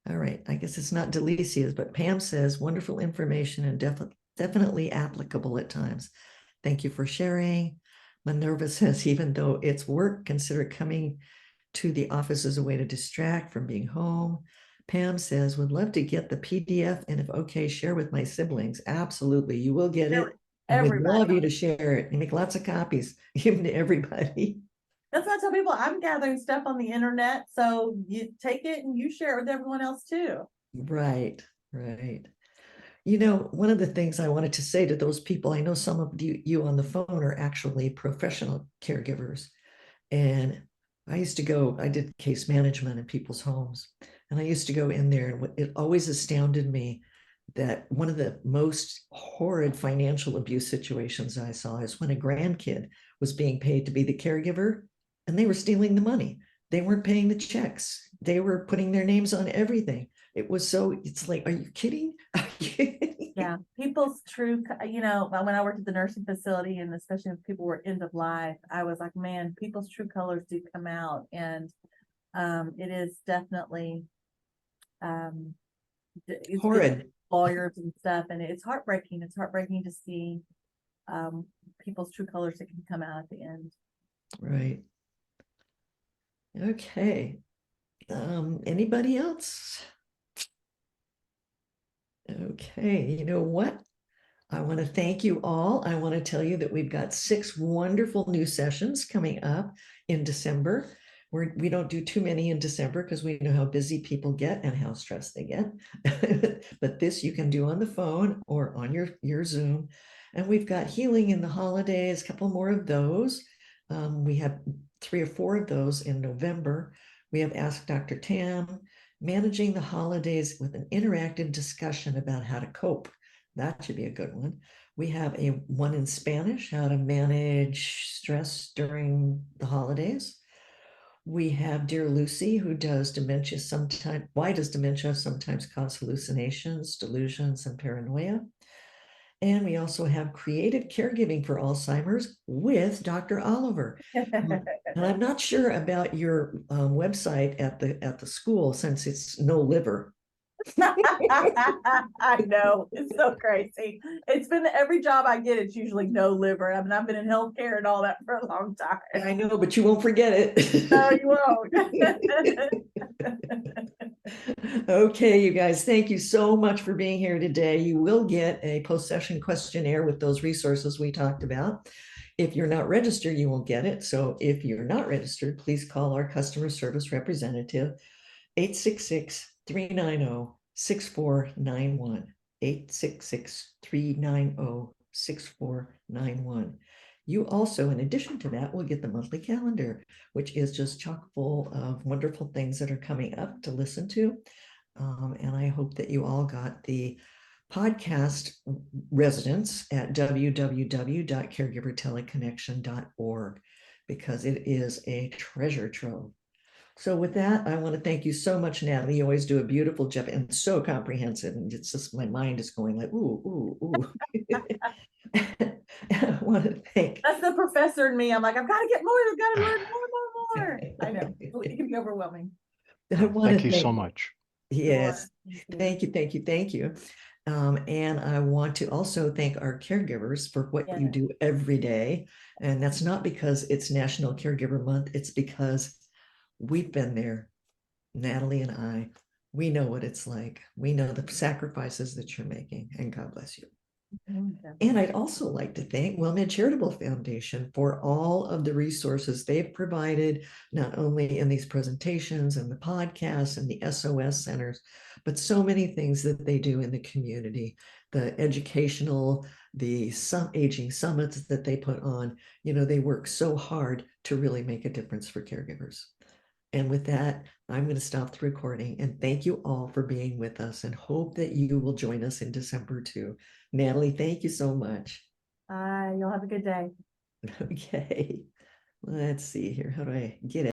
All right. I guess it's not Delicia's, but Pam says wonderful information and definitely applicable at times. Thank you for sharing. Minerva says, even though it's work, consider coming to the office as a way to distract from being home. Pam says, would love to get the PDF and if okay, share with my siblings. Absolutely. You will get it. And we'd love Everybody. you to share it and make lots of copies, give them to everybody. That's what I tell people. I'm gathering stuff on the internet. So you take it and you share it with everyone else too. Right, right. You know, one of the things I wanted to say to those people, I know some of you on the phone are actually professional caregivers. And I used to go, I did case management in people's homes. And I used to go in there, and it always astounded me that one of the most horrid financial abuse situations I saw is when a grandkid was being paid to be the caregiver and they were stealing the money. They weren't paying the checks. They were putting their names on everything. It was so, it's like, are you kidding? Yeah, people's true, when I worked at the nursing facility and especially if people were end of life, I was like, man, people's true colors do come out. And it is definitely it's Horrid. lawyers and stuff, and it's heartbreaking. It's heartbreaking to see people's true colors that can come out at the end. Right. Okay. Anybody else? Okay, you know what? I want to thank you all. I want to tell you that we've got 6 wonderful new sessions coming up in December. We don't do too many in December because we know how busy people get and how stressed they get. But this you can do on the phone or on your Zoom. And we've got healing in the holidays, a couple more of those. We have 3 or 4 of those in November. We have Ask Dr. Tam, managing the holidays with an interactive discussion about how to cope. That should be a good one. We have a one in Spanish, how to manage stress during the holidays. We have Dear Lucy, who does dementia sometimes. Why does dementia sometimes cause hallucinations, delusions, and paranoia? And we also have creative caregiving for Alzheimer's with Dr. Oliver. And I'm not sure about your website at the school since it's no liver. I know, it's so crazy. It's been every job I get, it's usually no liver. I mean, I've been in healthcare and all that for a long time. I know, but you won't forget it. No, you won't. Okay, you guys, thank you so much for being here today. You will get a post-session questionnaire with those resources we talked about. If you're not registered, you won't get it. So if you're not registered, please call our customer service representative, 866-390-6491, 866-390-6491. You also, in addition to that, will get the monthly calendar, which is just chock full of wonderful things that are coming up to listen to. And I hope that you all got the podcast residence at www.caregiverteleconnection.org because it is a treasure trove. So with that, I want to thank you so much, Natalie. You always do a beautiful job and so comprehensive. And it's just my mind is going like, ooh, ooh, ooh. I want to thank. That's the professor in me. I'm like, I've got to get more. I've got to learn more. I know. It can be overwhelming. I want Thank to you thank, so much. yes, Sure. thank you. And I want to also thank our caregivers for what you do every day. And that's not because it's National Caregiver Month. It's because we've been there, Natalie and I. We know what it's like. We know the sacrifices that you're making, and God bless you. And I'd also like to thank WellMed Charitable Foundation for all of the resources they've provided, not only in these presentations and the podcasts and the SOS centers, but so many things that they do in the community, the educational, the aging summits that they put on. You know, they work so hard to really make a difference for caregivers. And with that, I'm going to stop the recording and thank you all for being with us and hope that you will join us in December too. Natalie, thank you so much. You'll have a good day. Okay, let's see here. How do I get it?